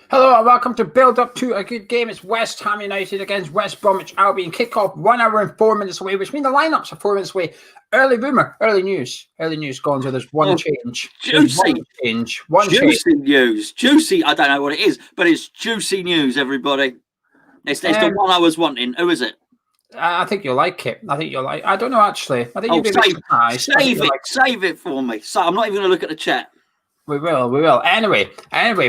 Hello and welcome to Build Up to a Good Game. It's West Ham United against West Bromwich Albion. Kick-off 1 hour and 4 minutes away, which means the lineups are 4 minutes away. Early news, Gonzo. There's one change. Juicy. One change. News. Juicy, I don't know what it is, but it's juicy news, everybody. It's the one I was wanting. Who is it? I think you'll like it. I don't know, actually. I think you'll be surprised. Save it for me. So I'm not even going to look at the chat. We will. Anyway,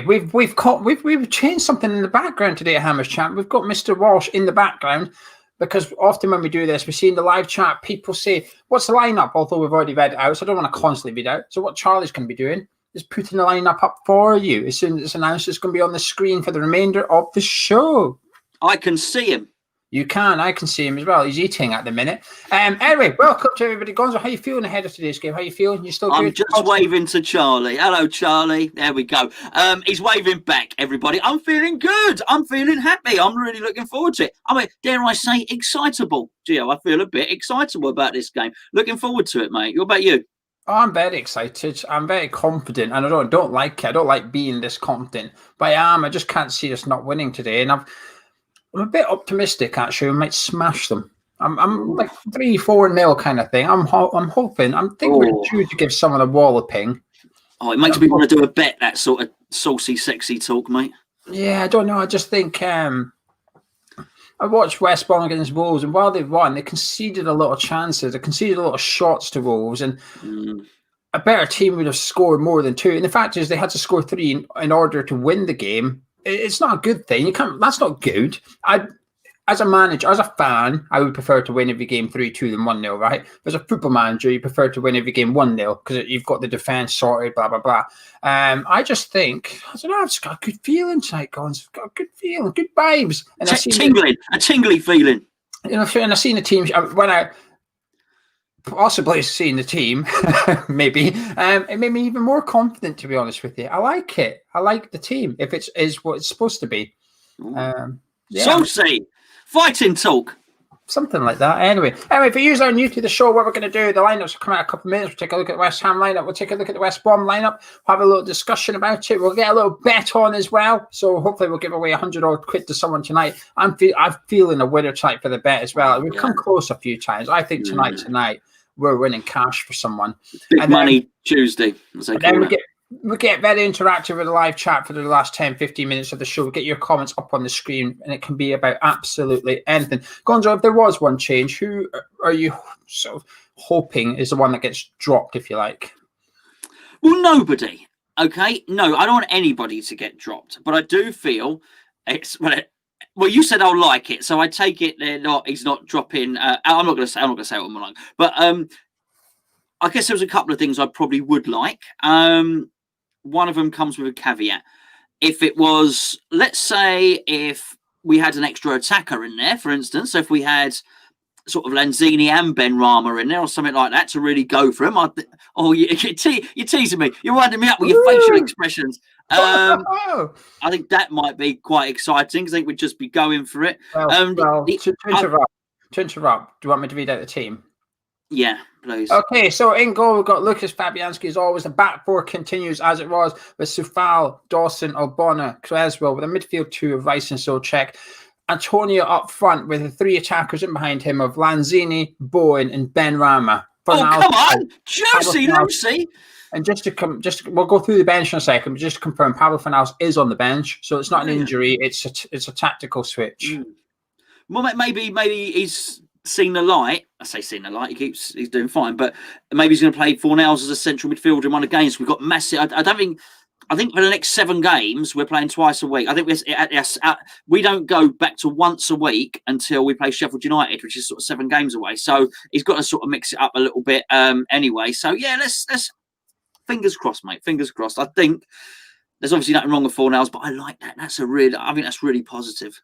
we've changed something in the background today at Hammers Chat. We've got Mr. Walsh in the background because often when we do this, we see in the live chat people say, "What's the lineup?" Although we've already read it out, so I don't want to constantly read out. So what Charlie's going to be doing is putting the lineup up for you as soon as it's announced. It's going to be on the screen for the remainder of the show. I can see him. You can. I can see him as well. He's eating at the minute. Anyway, welcome to everybody. Gonzo, how you feeling ahead of today's game? How you feeling? You still good? I'm just waving to Charlie. Hello, Charlie. There we go. He's waving back, everybody. I'm feeling good. I'm feeling happy. I'm really looking forward to it. I mean, dare I say, excitable. Geo, I feel a bit excitable about this game. Looking forward to it, mate. What about you? Oh, I'm very excited. I'm very confident, and I don't like it. I don't like being this confident, but I am. I just can't see us not winning today, and I'm a bit optimistic, actually. We might smash them. I'm like 3-4-0 kind of thing. I'm hoping. I think we're due to give someone a walloping. Oh, it makes me want to do a bet, that sort of saucy, sexy talk, mate. Yeah, I don't know. I just think I watched West Brom against Wolves, and while they've won, they conceded a lot of chances. They conceded a lot of shots to Wolves, and a better team would have scored more than 2. And the fact is, they had to score 3 in order to win the game. It's not a good thing. You can't. That's not good. As a manager, as a fan, I would prefer to win every game 3-2 than 1-0, right? But as a football manager, you prefer to win every game 1-0 because you've got the defence sorted, blah, blah, blah. I just think, I don't know, I've just got a good feeling tonight, Gons. I've got a good feeling, good vibes. And a tingly feeling. You know, and I've seen the team, when I possibly seen the team, maybe, it made me even more confident, to be honest with you. I like it. I like the team, if it is what it's supposed to be. Saucy. Fighting talk. Something like that. Anyway, if you are new to the show, what we're going to do, the lineups will come out in a couple of minutes. We'll take a look at the West Ham lineup. We'll take a look at the West Brom lineup. We'll have a little discussion about it. We'll get a little bet on as well. So hopefully we'll give away 100 odd quid to someone tonight. I'm feeling a winner tonight for the bet as well. We've come close a few times. I think tonight we're winning cash for someone. Big money Tuesday. And then we get very interactive with the live chat for the last 10-15 minutes of the show. We get your comments up on the screen, and it can be about absolutely anything. Gonzo, if there was one change, who are you sort of hoping is the one that gets dropped, if you like? Well, nobody. Okay? No, I don't want anybody to get dropped, but I do feel it's... Well, you said I'll like it, so I take it he's not dropping. I'm not going to say it on my line, but I guess there's a couple of things I probably would like. One of them comes with a caveat. If it was, let's say, if we had an extra attacker in there, for instance, so if we had sort of Lanzini and Ben Rama in there or something like that to really go for him. You're teasing me. You're winding me up with your facial expressions. I think that might be quite exciting because I think we'd just be going for it. To interrupt, do you want me to read out the team? Yeah, please. Okay, so in goal, we've got Lucas Fabianski as always. The back four continues as it was with Sufal, Dawson, Obona, Creswell, with a midfield 2 of Rice and Solchek. Antonio up front with the 3 attackers in behind him of Lanzini, Bowen, and Ben Rama. Come on! Juicy, Lucy! And we'll go through the bench in a second, but just to confirm, Pablo Fornals is on the bench, so it's not an injury, it's a tactical switch. Well, maybe he's seen the light. I say seen the light. He's doing fine, but maybe he's going to play Fornals as a central midfielder in one of the games. We've got massive. I think for the next 7 games we're playing twice a week. I think we don't go back to once a week until we play Sheffield United, which is sort of 7 games away. So he's got to sort of mix it up a little bit anyway. So yeah, let's fingers crossed, mate. Fingers crossed. I think there's obviously nothing wrong with Fornals, but I like that. I think that's really positive.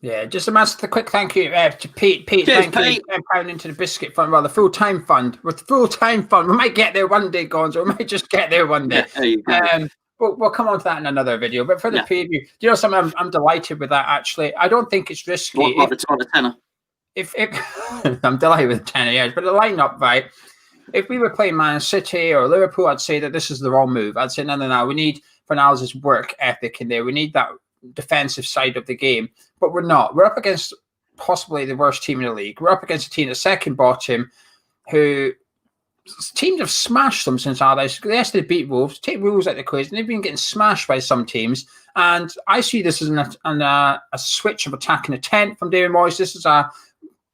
Yeah, just a massive quick thank you to Pete. Cheers, thank you for pounding into the biscuit fund, the full-time fund. With the full-time fund, we might get there one day, Gonzo. We might just get there one day. Yeah, there you go. We'll come on to that in another video. But for the preview, do you know something? I'm delighted with that, actually. I don't think it's risky. What, the tenner? If I'm delighted with the tenner, yes. But the lineup, right? If we were playing Man City or Liverpool, I'd say that this is the wrong move. I'd say, no. We need Fornals' work ethic in there. We need that defensive side of the game, but we're not. We're up against possibly the worst team in the league. We're up against a team at second bottom who teams have smashed them since Allardyce. Yes, they beat Wolves. Take Wolves out of the quiz, and they've been getting smashed by some teams. And I see this as a switch of attack and intent from David Moyes.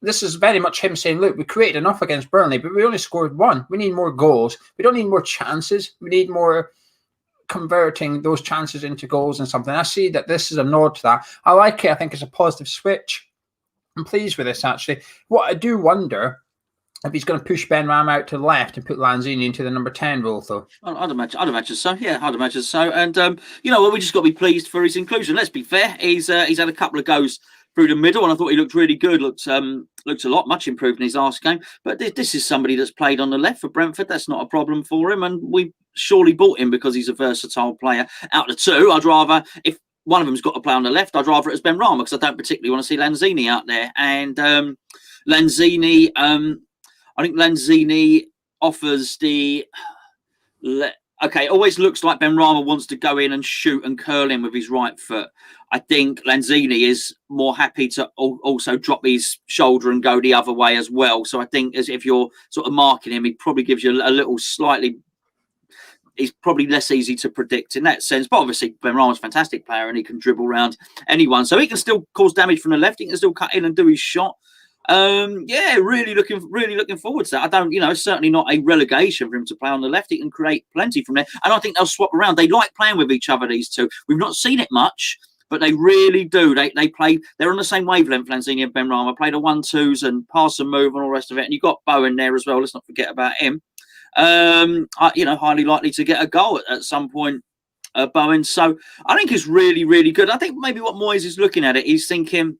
This is very much him saying, look, we created enough against Burnley, but we only scored one. We need more goals. We don't need more chances. We need more converting those chances into goals and something. I see that this is a nod to that. I like it. I think it's a positive switch. I'm pleased with this, actually. What I do wonder if he's going to push Ben Ram out to the left and put Lanzini into the number 10 role, though. I'd imagine so. Yeah, I'd imagine so. And we just got to be pleased for his inclusion. Let's be fair. He's had a couple of goes through the middle, and I thought he looked really good. Looked a lot much improved in his last game. But this is somebody that's played on the left for Brentford. That's not a problem for him, and we surely bought him because he's a versatile player. Out of the two, I'd rather, if one of them's got to play on the left, I'd rather it as Ben Rama, because I don't particularly want to see Lanzini out there. And Lanzini, I think Lanzini offers the... Okay, it always looks like Ben Rama wants to go in and shoot and curl in with his right foot. I think Lanzini is more happy to also drop his shoulder and go the other way as well. So I think as if you're sort of marking him, he probably gives you a little slightly... He's probably less easy to predict in that sense. But obviously, Ben Rama's a fantastic player and he can dribble around anyone. So he can still cause damage from the left. He can still cut in and do his shot. Really looking forward to that. It's certainly not a relegation for him to play on the left. He can create plenty from there, and I think they'll swap around. They like playing with each other, these two. We've not seen it much, but they really do. They play. They're on the same wavelength. Lanzini and Ben Rama play the 1-2s and pass and move and all the rest of it. And you've got Bowen there as well. Let's not forget about him. Highly likely to get a goal at some point. Bowen. So I think it's really, really good. I think maybe what Moyes is looking at it, he's thinking,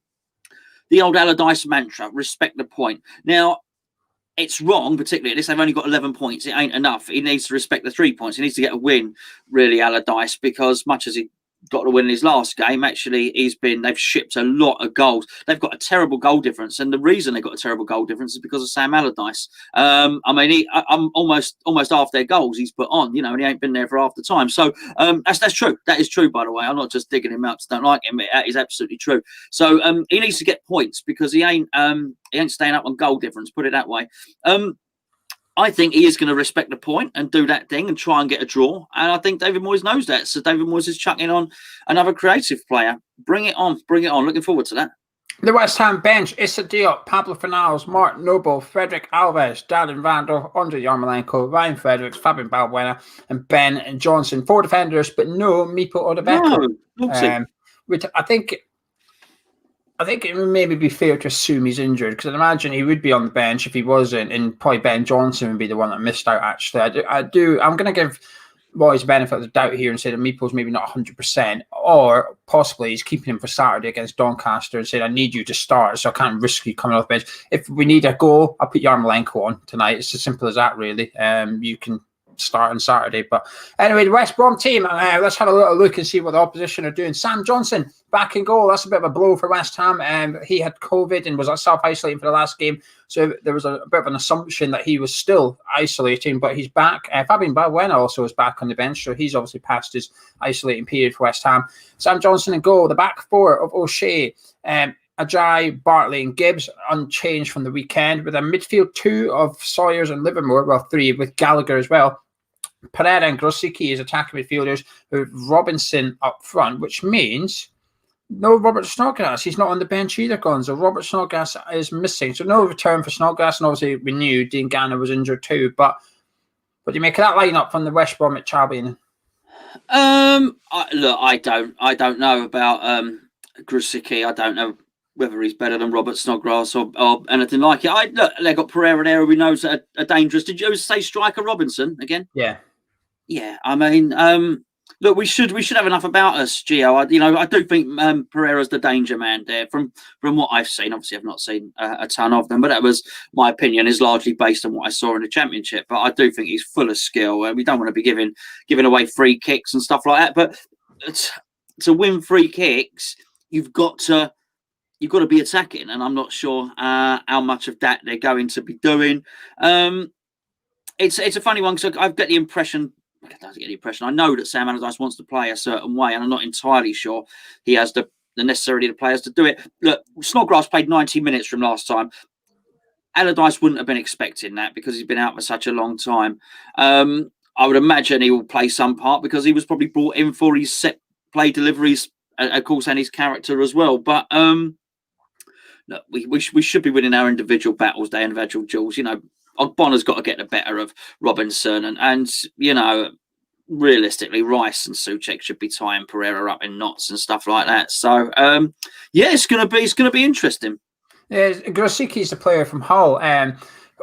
the old Allardyce mantra, respect the point. Now, it's wrong, particularly at this. They've only got 11 points. It ain't enough. He needs to respect the 3 points. He needs to get a win, really, Allardyce, because much as he got to win in his last game, actually, they've shipped a lot of goals. They've got a terrible goal difference, and the reason they've got a terrible goal difference is because of Sam Allardyce. I'm almost half their goals he's put on, and he ain't been there for half the time. So that's true. That is true, by the way. I'm not just digging him out, don't like him. That is absolutely true. So he needs to get points because he ain't staying up on goal difference. Put it that way. I think he is going to respect the point and do that thing and try and get a draw. And I think David Moyes knows that. So David Moyes is chucking on another creative player. Bring it on. Looking forward to that. The West Ham bench: Issa Diop, Pablo Fornals, Martin Noble, Frederick Alves, Darren Randall, Andre Yarmolenko, Ryan Fredericks, Fabian Balbuena, and Ben Johnson. 4 defenders, but no Mipo or Rebecca. I think it would maybe be fair to assume he's injured, because I'd imagine he would be on the bench if he wasn't, and probably Ben Johnson would be the one that missed out, actually. I'm going to give Moyes the benefit of the doubt here and say that Meeple's maybe not 100%, or possibly he's keeping him for Saturday against Doncaster and saying, I need you to start, so I can't risk you coming off the bench. If we need a goal, I'll put Yarmolenko on tonight. It's as simple as that, really. You can start on Saturday. But anyway, the West Brom team, let's have a little look and see what the opposition are doing. Sam Johnson back in goal. That's a bit of a blow for West Ham. He had COVID and was self-isolating for the last game, so there was a bit of an assumption that he was still isolating, but he's back. Fabian Balbuena also is back on the bench, so he's obviously past his isolating period for West Ham. Sam Johnson in goal. The back four of O'Shea, Ajayi, Bartley and Gibbs unchanged from the weekend, with a midfield 2 of Sawyers and Livermore, well 3 with Gallagher as well. Pereira and Grosicki as attacking midfielders, with Robinson up front, which means no Robert Snodgrass. He's not on the bench either, Gonzo. Robert Snodgrass is missing, so no return for Snodgrass, and obviously we knew Dean Gannon was injured too. But what do you make of that lineup from the West Bromwich Albion? I don't know about Grosicki. I don't know whether he's better than Robert Snodgrass or anything like it. They got Pereira there, who we know is a dangerous. Did you say striker Robinson again? Yeah. I mean, look, we should have enough about us, Geo. I do think Pereira's the danger man there. From what I've seen, obviously I've not seen a ton of them, but that was my opinion. Is largely based on what I saw in the Championship. But I do think he's full of skill, and we don't want to be giving away free kicks and stuff like that. But to win free kicks, you've got to be attacking, and I'm not sure how much of that they're going to be doing. It's a funny one, because I've got the impression doesn't get the impression. I know that Sam Allardyce wants to play a certain way, and I'm not entirely sure he has the players to do it. Look, Snodgrass played 90 minutes from last time. Allardyce wouldn't have been expecting that because he's been out for such a long time. I would imagine he will play some part because he was probably brought in for his set play deliveries, of course, and his character as well. But look, we should be winning our individual battles, their individual duels. You know, Ogbonna's got to get the better of Robinson, and you know, realistically, Rice and Souček should be tying Pereira up in knots and stuff like that. So yeah, it's gonna be interesting. Yeah, Grosicki's the player from Hull.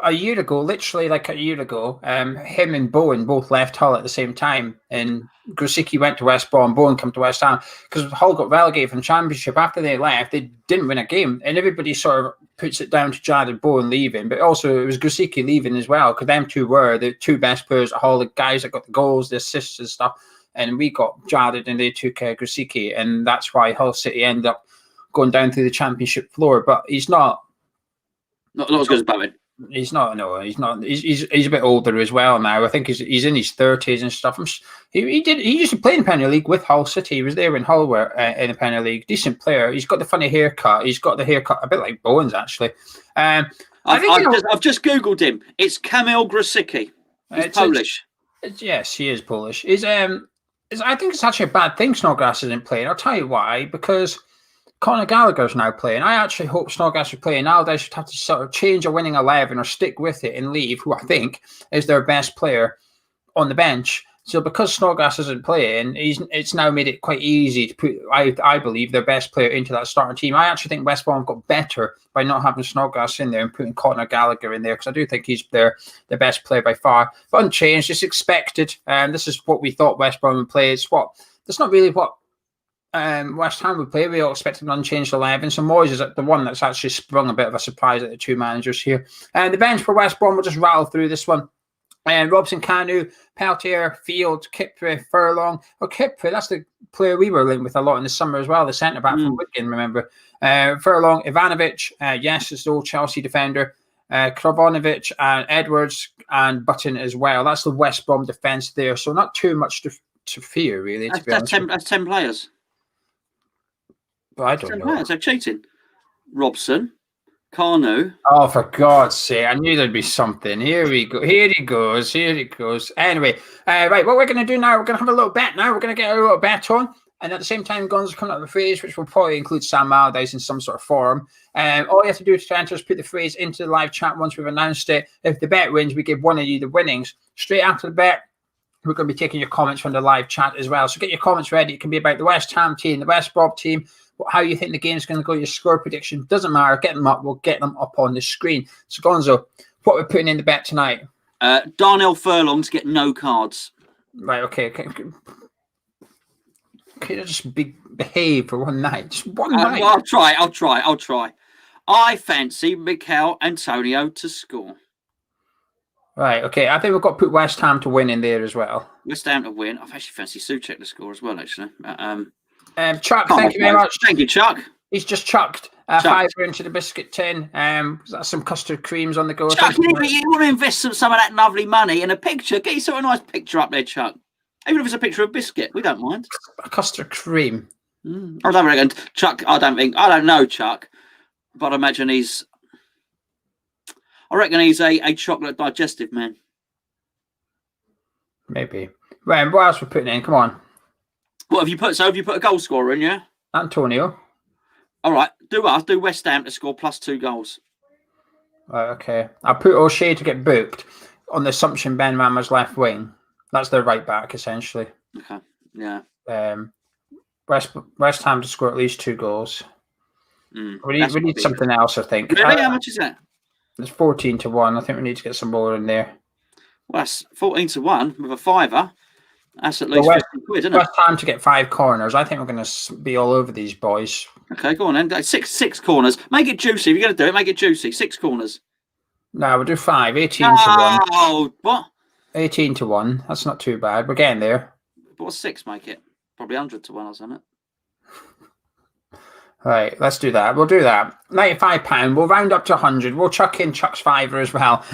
A year ago, literally like a year ago, him and Bowen both left Hull at the same time, and Grosicki went to West Brom, Bowen came to West Ham, because Hull got relegated from Championship. After they left, they didn't win a game, and everybody sort of puts it down to Jared Bowen leaving, but also it was Grosicki leaving as well, because them two were the two best players at Hull, the guys that got the goals, the assists and stuff, and we got Jared and they took Grosicki, and that's why Hull City ended up going down through the Championship floor. But he's not as good as Bowen. He's not. No, he's not. He's a bit older as well now. I think he's in his 30s and stuff. He used to play in the Premier League with Hull City. He was there when Hull were in the Premier League. Decent player. He's got the funny haircut. He's got the haircut a bit like Bowen's actually. I've just googled him. It's Kamil Grosicki. He's Polish. Yes, he is Polish. I think it's actually a bad thing Snodgrass isn't playing. I'll tell you why. Because Conor Gallagher's now playing. I actually hope Snodgrass should play. Now they should have to sort of change a winning 11 or stick with it and leave who I think is their best player on the bench. So because Snodgrass isn't playing, it's now made it quite easy to put, I believe, their best player into that starting team. I actually think West Brom got better by not having Snodgrass in there and putting Conor Gallagher in there, because I do think he's the best player by far. But unchanged, it's expected. This is what we thought West Brom would play. That's not really what West Ham would play. We all expected an unchanged 11. So Moyes is the one that's actually sprung a bit of a surprise at the two managers here. The bench for West Brom will just rattle through this one. Robson, Kanu, Peltier, Field, Kipre, Furlong. Oh, Kipre, that's the player we were linked with a lot in the summer as well, the centre-back from Wigan, remember. Furlong, Ivanovic, yes, it's the old Chelsea defender. Krovanovic, and Edwards, and Button as well. That's the West Brom defence there. So not too much to fear, really, to be honest. That's 10 players. But I don't know. They're cheating. Robson, Kanu. Oh, for God's sake. I knew there'd be something. Here we go. Here he goes. Anyway, right, what we're going to do now, we're going to have a little bet now. We're going to get a little bet on. And at the same time, Gonzo's coming up with a phrase, which will probably include Sam Allardyce in some sort of form. All you have to do to enter is put the phrase into the live chat once we've announced it. If the bet wins, we give one of you the winnings. Straight after the bet, we're going to be taking your comments from the live chat as well. So get your comments ready. It can be about the West Ham team, the West Brom team, how you think the game's going to go, your score prediction. Doesn't matter. Get them up. We'll get them up on the screen. So, Gonzo, what we're putting in the bet tonight? Darnell Furlong to get no cards. Right, okay. Can you just behave for one night? Just one night. Well, I'll try. I fancy Mikel Antonio to score. Right, okay. I think we've got to put West Ham to win in there as well. West Ham to win. I've actually fancy Souček to score as well, actually. Chuck, thank you very much. Thank you, Chuck. He's just chucked a fiver into the biscuit tin. That's some custard creams on the go. Chuck, you want to invest some of that lovely money in a picture? Get yourself a nice picture up there, Chuck. Even if it's a picture of biscuit, we don't mind. A custard cream. I don't reckon Chuck. I don't know Chuck, but I imagine he's a chocolate digestive man. Maybe. Right, what else we're putting in? Come on. What have you put? So have you put a goal scorer in? Yeah. Antonio. All right. Do West Ham to score +2 goals. Right, okay. I'll put O'Shea to get booked on the assumption Ben Rama's left wing. That's their right back, essentially. Okay. Yeah. West Ham to score at least 2 goals. We need something else, I think. Really? How much is that? It's 14-1. I think we need to get some more in there. Well, that's 14-1 with a fiver. That's at least 50 quid, isn't it? West Ham to get 5 corners. I think we're going to be all over these boys. Okay, go on then. Six corners. Make it juicy. If you're going to do it, make it juicy. 6 corners. No, we'll do 5. 18-1. Oh, what? 18-1. That's not too bad. We're getting there. But what's 6 make it? Probably 100-1 or something. Right, let's do that. We'll do that. £95. We'll round up to 100. We'll chuck in Chuck's fiver as well.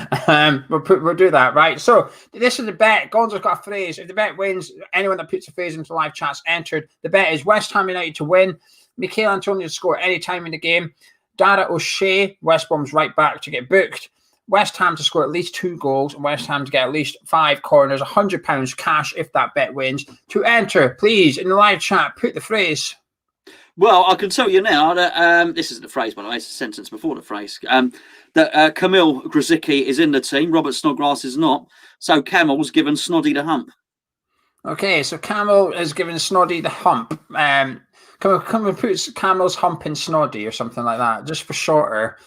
We'll do that, right? So this is the bet. Gonzo's got a phrase. If the bet wins, anyone that puts a phrase into live chat's entered. The bet is West Ham United to win. Michael Antonio to score any time in the game. Dara O'Shea, West Brom's right back, to get booked. West Ham to score at least 2 goals, and West Ham to get at least 5 corners. £100 cash if that bet wins. To enter, please, in the live chat, put the phrase. Well, I can tell you now that this isn't the phrase, by the way, it's a sentence before the phrase. That Kamil Grzycki is in the team, Robert Snodgrass is not. So Camel's given Snoddy the hump. Okay, so Camel is giving Snoddy the hump. Can we put Camel's hump in Snoddy or something like that, just for shorter?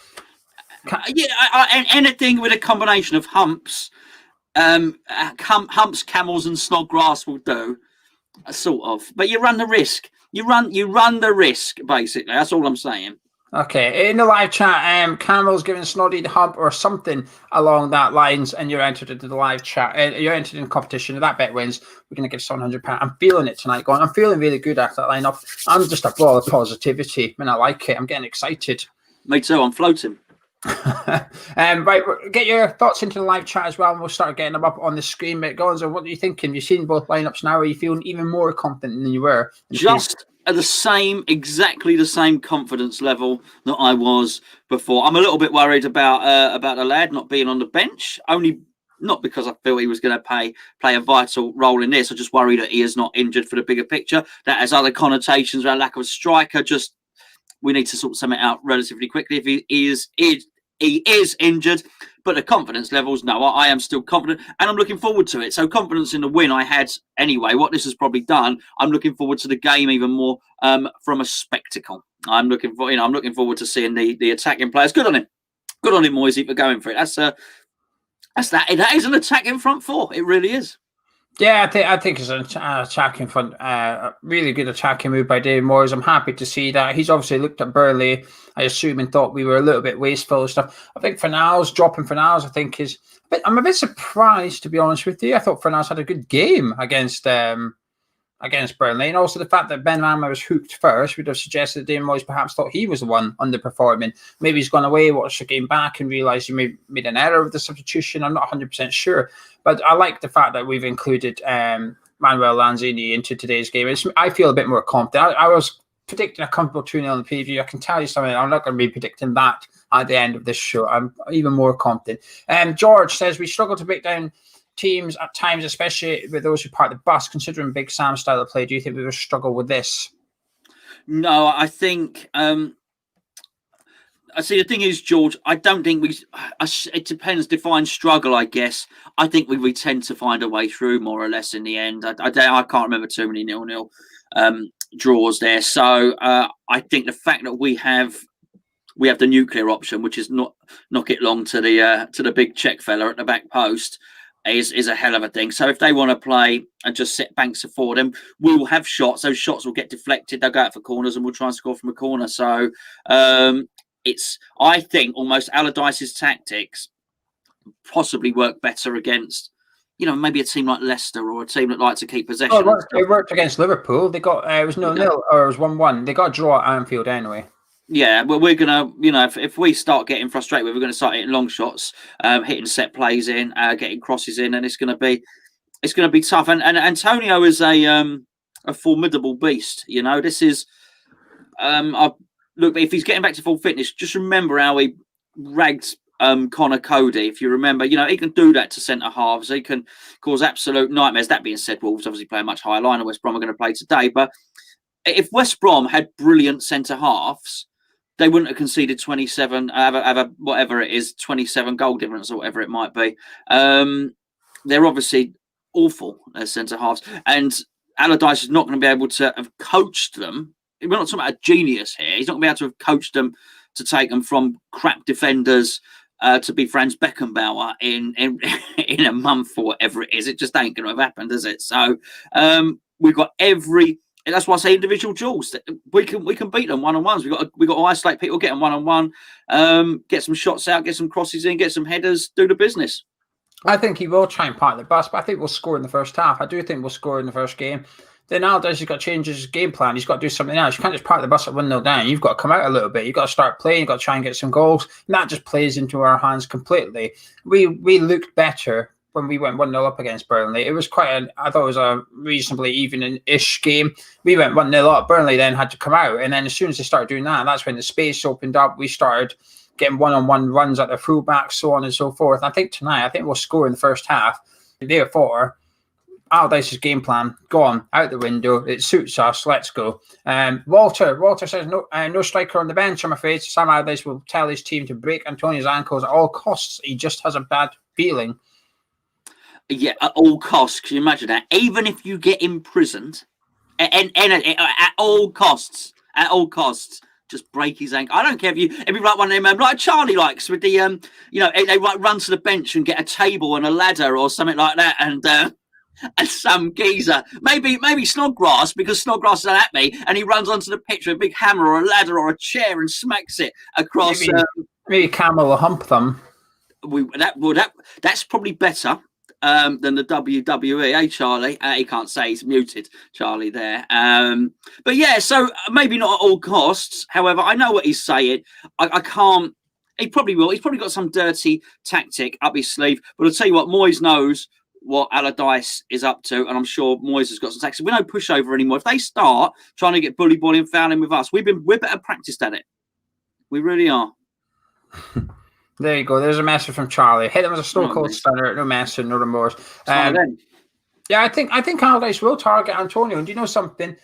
Anything with a combination of humps, humps, camels, and Snodgrass will do, sort of. But you run the risk. You run the risk, basically. That's all I'm saying. Okay, in the live chat, Camel's giving Snoddy the hump or something along that lines, and you're entered into the live chat. You're entered in competition. If that bet wins, we're going to give £700. I'm feeling it tonight, going. I'm feeling really good after that lineup. I'm just a ball of positivity. I mean, I like it. I'm getting excited. Me too. I'm floating. Right, get your thoughts into the live chat as well, and we'll start getting them up on the screen. But Gonzo, what are you thinking? You've seen both lineups now. Are you feeling even more confident than you were? Just at exactly the same confidence level that I was before. I'm a little bit worried about the lad not being on the bench. Only not because I feel he was going to play a vital role in this. I just worry that he is not injured for the bigger picture. That has other connotations around lack of a striker. Just we need to sort something out relatively quickly. If he is injured, but the confidence levels, no, I am still confident, and I'm looking forward to it. So confidence in the win I had anyway. What this has probably done, I'm looking forward to the game even more from a spectacle. I'm looking forward to seeing the attacking players. Good on him, Moisey, for going for it. That is an attacking front four. It really is. Yeah, I think it's an attacking front, really good attacking move by David Moyes. I'm happy to see that. He's obviously looked at Burnley, I assume, and thought we were a little bit wasteful and stuff. I think dropping Fornals, I think is. I'm a bit surprised, to be honest with you. I thought Fornals had a good game against Burnley, and also the fact that Ben Rama was hooked first would have suggested that David Moyes perhaps thought he was the one underperforming. Maybe he's gone away, watched the game back, and realised he made an error with the substitution. I'm not 100% sure. But I like the fact that we've included Manuel Lanzini into today's game. I feel a bit more confident. I was predicting a comfortable 2-0 in the preview. I can tell you something. I'm not going to be predicting that at the end of this show. I'm even more confident. George says, we struggle to break down teams at times, especially with those who park the bus. Considering Big Sam's style of play, do you think we will struggle with this? No, I think... I see. The thing is, George, I don't think it depends. Define struggle, I guess. I think we tend to find a way through more or less in the end. I can't remember too many 0-0 draws there. So I think the fact that we have the nuclear option, which is not knock it long to the big Czech fella at the back post, is a hell of a thing. So if they want to play and just set banks for them, we'll have shots. Those shots will get deflected. They'll go out for corners, and we'll try and score from a corner. So. I think almost Allardyce's tactics possibly work better against, maybe a team like Leicester or a team that likes to keep possession. It worked against Liverpool. They got it was 0-0 or it was 1-1. They got a draw at Anfield anyway. Yeah, well, we're gonna, if we start getting frustrated, we're going to start hitting long shots, hitting set plays in, getting crosses in, and it's going to be tough. And Antonio is a formidable beast. This is Look, if he's getting back to full fitness, just remember how he ragged Connor Cody. If you remember, he can do that to centre halves. He can cause absolute nightmares. That being said, Wolves obviously play a much higher line, and West Brom are going to play today. But if West Brom had brilliant centre halves, they wouldn't have conceded 27, whatever it is, 27 goal difference or whatever it might be. They're obviously awful as centre halves, and Allardyce is not going to be able to have coached them. We're not talking about a genius here. He's not going to be able to have coached them to take them from crap defenders to be Franz Beckenbauer in a month or whatever it is. It just ain't going to have happened, is it? So we've got that's why I say individual duels. We can beat them one-on-ones. We've got to isolate people, get them one-on-one, get some shots out, get some crosses in, get some headers, do the business. I think he will try and park the bus, but I think we'll score in the first half. I do think we'll score in the first game. then Allardyce has got to change his game plan. He's got to do something else. You can't just park the bus at 1-0 down. You've got to come out a little bit. You've got to start playing. You've got to try and get some goals. And that just plays into our hands completely. We looked better when we went 1-0 up against Burnley. It was I thought it was a reasonably even-ish game. We went 1-0 up. Burnley then had to come out. And then as soon as they started doing that, that's when the space opened up. We started getting one-on-one runs at the fullbacks, so on and so forth. And I think tonight, we'll score in the first half. Therefore, Allardyce's game plan gone out the window. It suits us. Let's go. Walter says no striker on the bench. I'm afraid Sam Allardyce will tell his team to break Antonio's ankles at all costs. He just has a bad feeling. Yeah, at all costs. Can you imagine that? Even if you get imprisoned, at all costs, just break his ankle. I don't care if you like one of them, like Charlie likes with the they like run to the bench and get a table and a ladder or something like that, and some geezer, maybe Snodgrass, because Snodgrass is at me, and he runs onto the pitch with a big hammer or a ladder or a chair and smacks it across. Maybe Camel will hump them. That's probably better than the WWE, eh, Charlie? He can't say, he's muted, Charlie, there. But yeah, so maybe not at all costs. However, I know what he's saying. I can't. He probably will. He's probably got some dirty tactic up his sleeve. But I'll tell you what, Moyes knows what Allardyce is up to, and I'm sure Moyes has got some tactics. We don't pushover anymore. If they start trying to get bully ball and fouling with us, we're better practiced at it. We really are. There you go. There's a message from Charlie. Hit him as a stone cold stunner. No mess and no remorse. Yeah, I think Allardyce will target Antonio. And do you know something?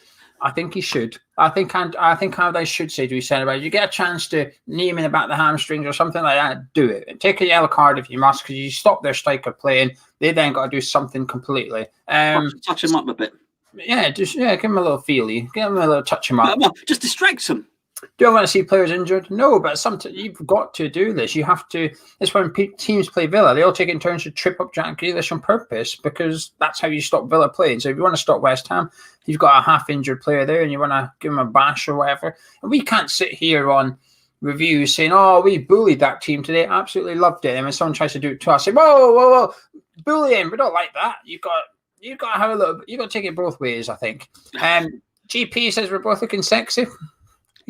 I think he should. I think Allardyce should say to his centre back, you get a chance to knee him in the back of the hamstrings or something like that, do it. Take a yellow card if you must, because you stop their striker playing. They then got to do something completely. Touch him up a bit. Yeah, give him a little feely. Give him a little touch him up. Just distract him. Do I want to see players injured? No, but sometimes you've got to do this. You have to. It's when teams play Villa. They all take it in turns to trip up Jack Grealish on purpose, because that's how you stop Villa playing. So if you want to stop West Ham, you've got a half-injured player there and you want to give him a bash or whatever. And we can't sit here on reviews saying, oh, we bullied that team today. Absolutely loved it. And when someone tries to do it to us, say, whoa, bullying. We don't like that. You've got to have a little. You've got to take it both ways, I think. GP says we're both looking sexy.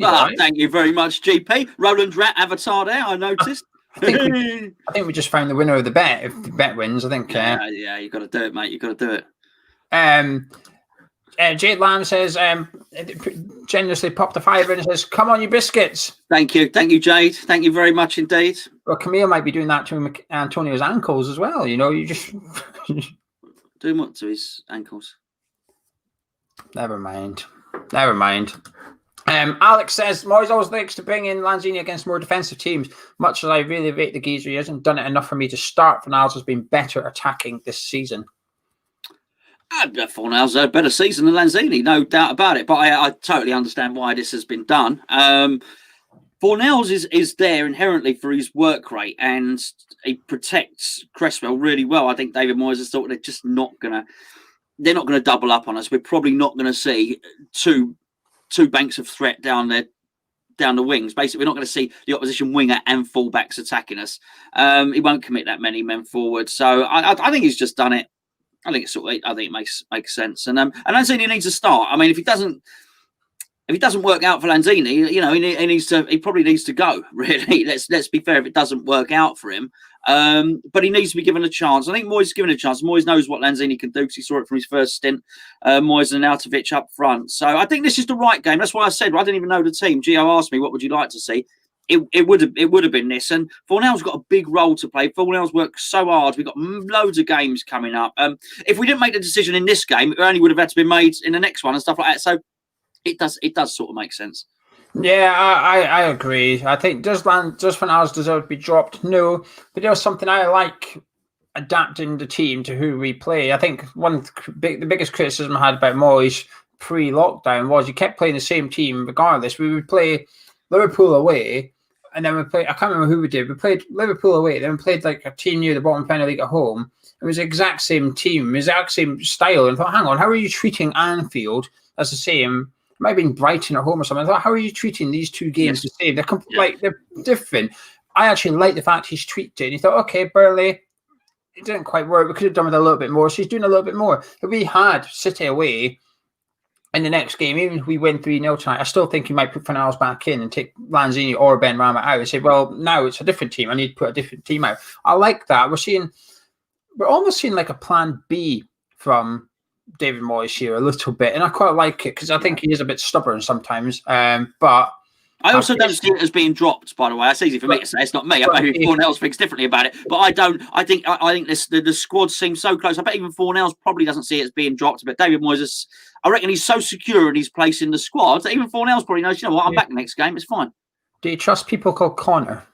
Right. Thank you very much, GP. Roland Rat avatar there, I noticed. I think we just found the winner of the bet. If the bet wins, I think. Yeah, you got to do it, mate. You got to do it. Jade Lamb says, generously popped a fiver and says, "Come on, you biscuits." Thank you, Jade. Thank you very much indeed. Well, Camille might be doing that to Antonio's ankles as well. You know, you just doing what to his ankles? Never mind. Alex says, Moyes always likes to bring in Lanzini against more defensive teams. Much as I really rate the geezer, he hasn't done it enough for me to start. Fornals has been better attacking this season. Fornals had a better season than Lanzini, no doubt about it. But I totally understand why this has been done. Fornals is there inherently for his work rate, and he protects Cresswell really well. I think David Moyes has thought they're just not going to double up on us. We're probably not going to see two banks of threat down the wings. Basically, we're not going to see the opposition winger and fullbacks attacking us. He won't commit that many men forward. So I think he's just done it. I think it makes sense. And Lanzini needs to start. I mean, if he doesn't work out for Lanzini, he probably needs to go. Really, let's be fair. If it doesn't work out for him, but he needs to be given a chance. I think Moyes is given a chance. Moyes knows what Lanzini can do because he saw it from his first stint. Moyes and Arnautovic up front. So I think this is the right game. That's why I said, I didn't even know the team. Gio asked me, what would you like to see? It would have been this. And Fornals got a big role to play. Fornals worked so hard. We've got loads of games coming up. If we didn't make the decision in this game, it only would have had to be made in the next one and stuff like that. So it does sort of make sense. Yeah, I agree. I think does Fornals deserve to be dropped? No, but there's something I like adapting the team to who we play. I think the biggest criticism I had about Moyes pre-lockdown was he kept playing the same team regardless. We would play Liverpool away, and then we played. I can't remember who we did. We played Liverpool away, then we played like a team near the bottom of the Premier League at home. It was the exact same team, exact same style. And I thought, hang on, how are you treating Anfield as the same? Might have been Brighton at home or something. I thought, how are you treating these two games the same? They're different. I actually like the fact he's tweaked it. And he thought, okay, Burnley, it didn't quite work. We could have done with a little bit more. So he's doing a little bit more. If we had City away, in the next game, even if we win 3-0 tonight, I still think he might put Fornals back in and take Lanzini or Ben Rama out and say, well, now it's a different team. I need to put a different team out. I like that. We're almost seeing like a plan B from David Moyes here a little bit. And I quite like it because I think he is a bit stubborn sometimes. But I also don't see it as being dropped, by the way. That's easy for me to say. It's not me. I bet everyone else thinks differently about it. But I don't. I think the squad seems so close. I bet even Fornals probably doesn't see it as being dropped. But David Moyes, I reckon he's so secure in his place in the squad that even Fornals probably knows, you know what, I'm back next game. It's fine. Do you trust people called Connor?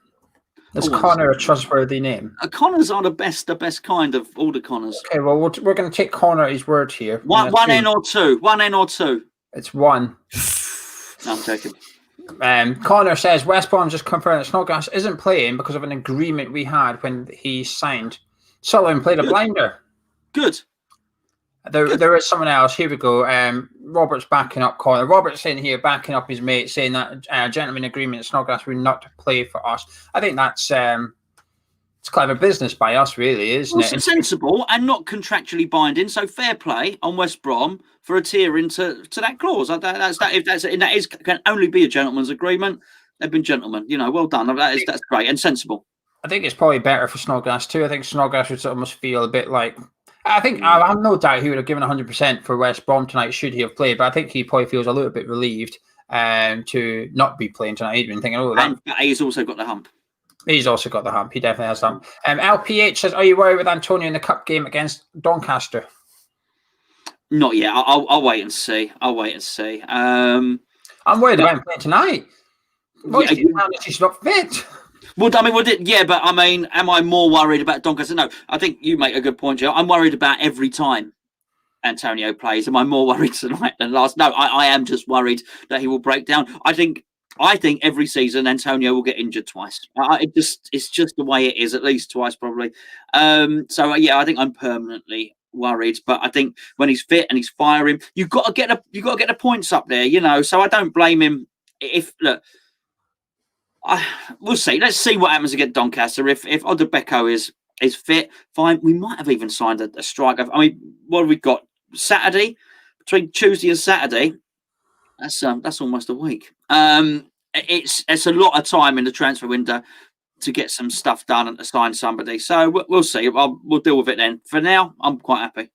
Is Connor a trustworthy name? Connors are the best kind of all the Connors. Okay, well, we're going to take Connor at his word here. One N or two. One N or two. It's one. No, I'm joking. Connor says West Brom just confirmed that Snodgrass isn't playing because of an agreement we had when he signed. Sullivan played a blinder. Good. There is someone else. Here we go. Robert's backing up Connor. Robert's saying here, backing up his mate, saying that gentleman agreement Snodgrass will not play for us. I think that's it's clever business by us, really, isn't it? It's sensible and not contractually binding. So fair play on West Brom for adhering to that clause. That can only be a gentleman's agreement. They've been gentlemen. You know, well done. That's great and sensible. I think it's probably better for Snodgrass too. I think Snodgrass would almost feel a bit like. I think I have no doubt he would have given 100% for West Brom tonight should he have played, but I think he probably feels a little bit relieved to not be playing tonight. He's been thinking, and he's also got the hump. He's also got the hump. He definitely has the hump. LPH says, are you worried with Antonio in the cup game against Doncaster? Not yet. I'll wait and see. I'm worried about him playing tonight. He's not fit. Well, I mean, but I mean, am I more worried about Doncaster? No, I think you make a good point, Joe. I'm worried about every time Antonio plays. Am I more worried tonight than last? No, I am just worried that he will break down. I think every season Antonio will get injured twice. It's just the way it is, at least twice probably. So I think I'm permanently worried. But I think when he's fit and he's firing, you've got to get the points up there, you know. So I don't blame him. We'll see. Let's see what happens against Doncaster. If Odebeko is fit, fine. We might have even signed a striker. I mean, what have we got? Saturday, between Tuesday and Saturday. That's almost a week. It's a lot of time in the transfer window to get some stuff done and to sign somebody. So we'll see. We'll deal with it then. For now, I'm quite happy.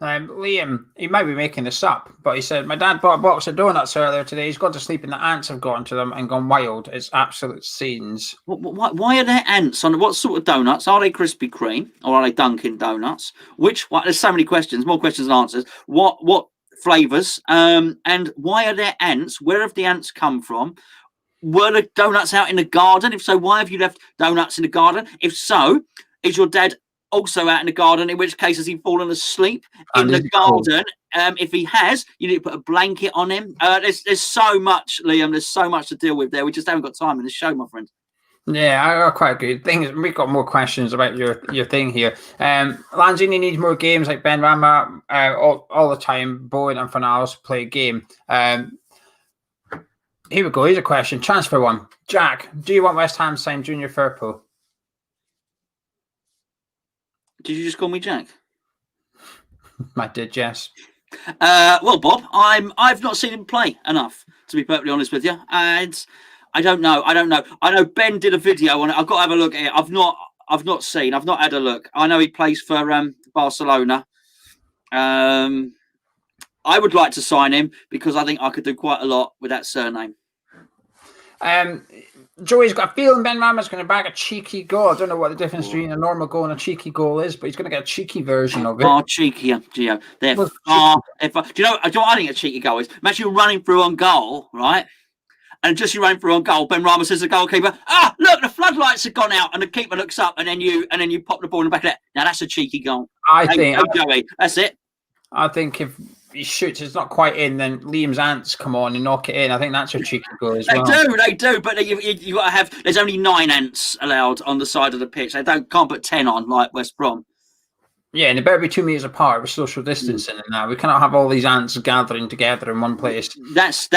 Liam, he might be making this up, but he said, my dad bought a box of donuts earlier today. He's gone to sleep and the ants have gotten to them and gone wild. It's absolute scenes. Why are there ants on what sort of donuts? Are they Krispy Kreme or are they Dunkin' Donuts? There's so many questions, more questions than answers. What flavours? And why are there ants? Where have the ants come from? Were the donuts out in the garden? If so, why have you left donuts in the garden? If so, is your dad also out in the garden, in which case has he fallen asleep in the garden? If he has, you need to put a blanket on him. There's so much, Liam. There's so much to deal with there. We just haven't got time in the show, my friend. Yeah, I got quite good things. We've got more questions about your thing here. Lanzini needs more games like Ben Rama all the time. Bowen and Fornals play a game. Here we go. Here's a question. Transfer one. Jack, do you want West Ham to sign Junior Firpo? Did you just call me Jack? I did, yes. Well, Bob, I've not seen him play enough, to be perfectly honest with you. And I don't know. I know Ben did a video on it. I've got to have a look at it. I've not had a look. I know he plays for Barcelona. I would like to sign him because I think I could do quite a lot with that surname. Joey's got a feeling Ben Rama's going to bag a cheeky goal. I don't know what the difference between a normal goal and a cheeky goal is, but he's going to get a cheeky version of it. Far cheekier, Geo. They're far. Do you know what I think a cheeky goal is? Imagine you're running through on goal, right? And just you running through on goal, Ben Rama says to the goalkeeper, look, the floodlights have gone out, and the keeper looks up, and then you pop the ball in the back of that. Now that's a cheeky goal. Joey, that's it. I think if he shoots, it's not quite in, then Liam's ants come on and knock it in. I think that's a cheeky goal as well. They do, but you got to have. There's only 9 ants allowed on the side of the pitch. They can't put 10 on like West Brom. Yeah, and they better be 2 meters apart with social distancing. And now we cannot have all these ants gathering together in one place. That's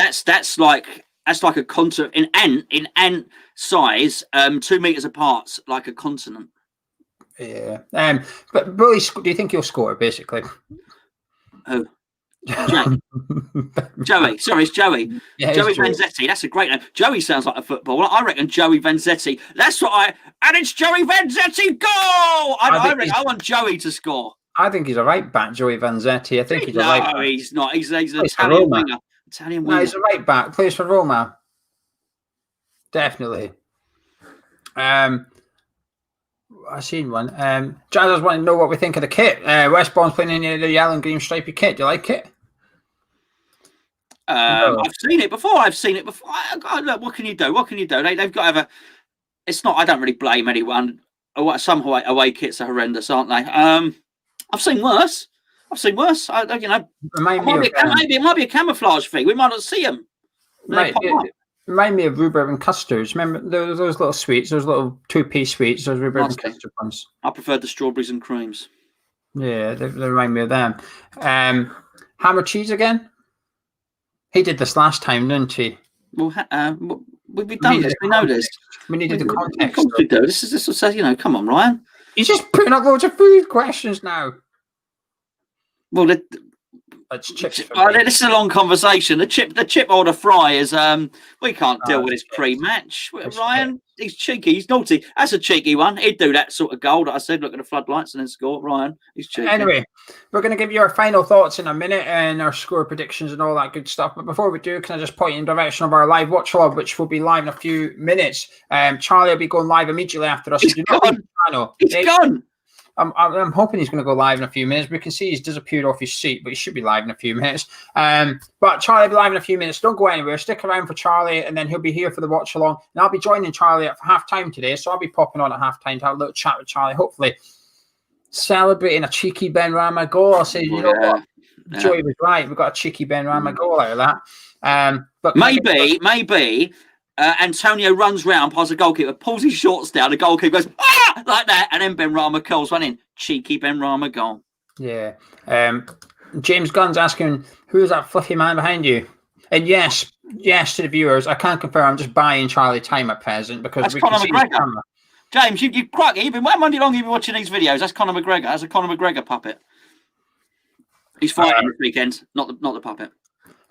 like a continent in ant size, 2 meters apart, like a continent. Yeah. But Billy, do you think he'll score basically? Who? Joey. Sorry, it's Joey. Yeah, Joey Vanzetti. That's a great name. Joey sounds like a footballer. I reckon Joey Vanzetti. That's what and it's Joey Vanzetti. Goal! I want Joey to score. I think he's a right back, Joey Vanzetti. I think he's a right back. No, he's not. He's an Italian winger. No, he's a right back. Plays for Roma. Definitely. I've seen one. Jazzers want to know what we think of the kit. West Brom's playing in the yellow and green stripy kit. Do you like it? No. I've seen it before. Look, what can you do? They've got to have a. It's not. I don't really blame anyone. Some away kits are horrendous, aren't they? I've seen worse. It might be a camouflage thing. We might not see them. Remind me of rhubarb and custards. Remember those little sweets, those little 2-piece sweets, those rhubarb and custard ones. I preferred the strawberries and creams. Yeah, they remind me of them. Hammer cheese again? He did this last time, didn't he? Well, we've done this. We know this. We needed the context. This will say, come on, Ryan. He's just putting up loads of food questions now. Well, that's chips. This is a long conversation. The chip or the fry is we can't deal with his pre-match. Ryan, he's cheeky. He's naughty. That's a cheeky one. He'd do that sort of goal that I said. Look at the floodlights and then score. Ryan, he's cheeky. Anyway, we're going to give you our final thoughts in a minute and our score predictions and all that good stuff. But before we do, can I just point you in the direction of our live watch log, which will be live in a few minutes. Charlie will be going live immediately after us. He's gone. I'm hoping he's going to go live in a few minutes. We can see he's disappeared off his seat, but he should be live in a few minutes. But Charlie will be live in a few minutes. Don't go anywhere. Stick around for Charlie, and then he'll be here for the watch along. And I'll be joining Charlie at half-time today, so I'll be popping on at half-time to have a little chat with Charlie, hopefully celebrating a cheeky Benrahma goal. I'll say, you know what? Yeah. Joey was right. We've got a cheeky Benrahma goal out of that. But maybe Antonio runs round past the goalkeeper, pulls his shorts down, the goalkeeper goes, like that, and then Benrahma curls one in. Cheeky Benrahma goal. Yeah. James Gunn's asking, who is that fluffy man behind you? And yes to the viewers, I can't confirm, I'm just buying Charlie time at present because that's Conor McGregor. James, you crack it. Why Monday long you've been watching these videos? That's Conor McGregor. That's a Conor McGregor puppet. He's fighting this weekend, not the puppet.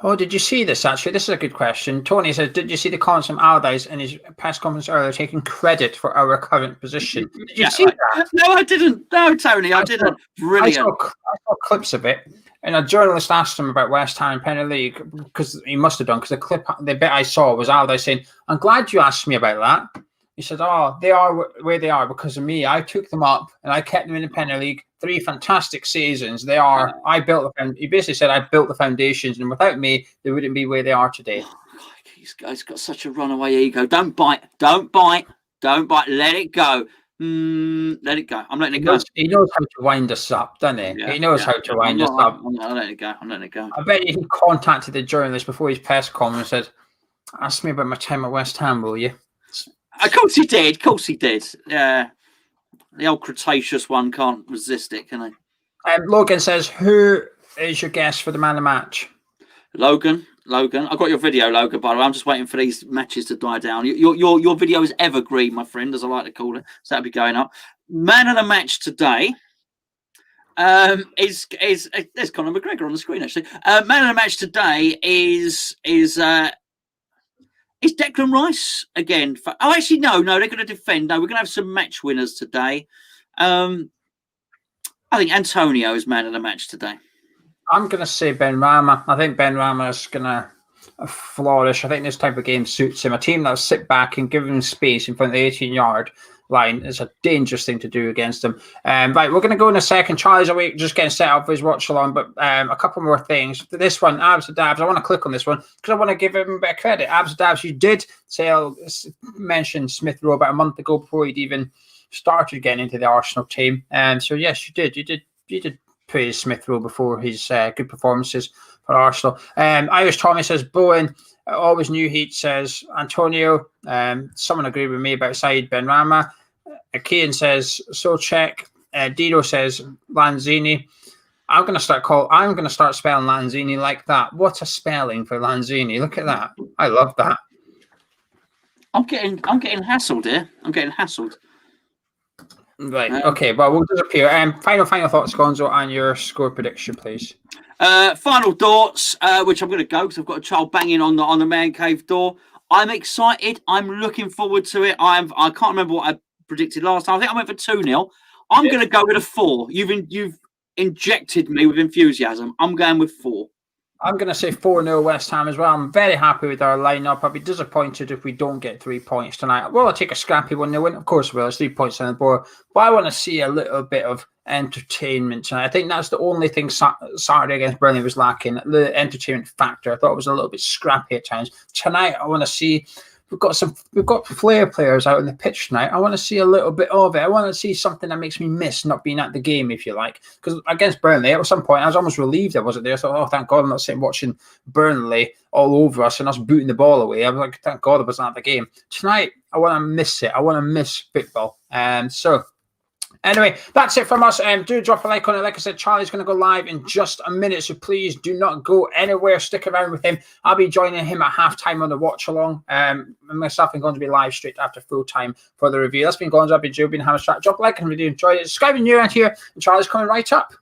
Oh, did you see this, actually? This is a good question. Tony says, did you see the comments from Allardyce in his press conference earlier taking credit for our current position? Did you see that? No, I didn't. No, Tony, I didn't. Brilliant. I saw clips of it, and a journalist asked him about West Ham Premier League, because he must have done, because the bit I saw was Allardyce saying, I'm glad you asked me about that. He said, they are where they are because of me. I took them up, and I kept them in the Premier League. 3 fantastic seasons. He basically said, I built the foundations, and without me, they wouldn't be where they are today. Oh, he's got such a runaway ego. Don't bite. Let it go. Let it go. I'm letting it go. He knows how to wind us up, doesn't he? Yeah, he knows how to wind us up. I'm letting it go. I bet he contacted the journalist before his press conference and said, ask me about my time at West Ham, will you? Of course he did. Yeah. The old Cretaceous one can't resist it, can they? Logan says, who is your guest for the man of the match? Logan. I got your video, Logan, by the way. I'm just waiting for these matches to die down. Your video is evergreen, my friend, as I like to call it. So that'll be going up. Man of the match today is there's Conor McGregor on the screen, actually. Man of the match today is Declan Rice again? No, they're going to defend. No, we're going to have some match winners today. I think Antonio is man of the match today. I'm going to say Benrahma. I think Benrahma is going to flourish. I think this type of game suits him. A team that'll sit back and give him space in front of the 18-yard line is a dangerous thing to do against them. Right, we're going to go in a second. Charlie's away, just getting set up for his watch along, but a couple more things. This one, Abs to Dabs, I want to click on this one because I want to give him a bit of credit. Abs to Dabs, you did mention Smith Rowe about a month ago before he'd even started getting into the Arsenal team. So yes, you did praise Smith Rowe before his good performances for Arsenal. Irish Tommy says Bowen always knew heat, says Antonio. Someone agreed with me about Said Benrahma. Kian says Socek. Dino says Lanzini. I'm going to start spelling Lanzini like that. What a spelling for Lanzini! Look at that. I love that. I'm getting hassled here. I'm getting hassled. Right. Okay. Well, we'll disappear. Final thoughts, Gonzo, and your score prediction, please. Final thoughts, which I'm going to go because I've got a child banging on the man cave door. I'm excited. I'm looking forward to it. I can't remember what I predicted last time. I think I went for 2-0. I'm going to go with a 4. You've injected me with enthusiasm. I'm going with 4. I'm going to say 4-0 West Ham as well. I'm very happy with our lineup. I'll be disappointed if we don't get 3 points tonight. Well, I'll take a scrappy 1-0 win. Of course we will. It's 3 points on the board. But I want to see a little bit of entertainment tonight. I think that's the only thing Saturday against Burnley was lacking, the entertainment factor. I thought it was a little bit scrappy at times. Tonight, I want to see... We've got flair players out on the pitch tonight. I want to see a little bit of it. I want to see something that makes me miss not being at the game, if you like. Because against Burnley, at some point, I was almost relieved I wasn't there. I thought, oh, thank God I'm not sitting watching Burnley all over us and us booting the ball away. I was like, thank God I wasn't at the game. Tonight, I want to miss it. I want to miss football. Anyway, that's it from us. Do drop a like on it. Like I said, Charlie's going to go live in just a minute, so please do not go anywhere. Stick around with him. I'll be joining him at halftime on the watch along. Myself and going to be live straight after full time for the review. That's been Gonzo. I've been Joe, been Hammer Strat. Drop a like on the video. Enjoy it. Subscribe if you're new around here, and Charlie's coming right up.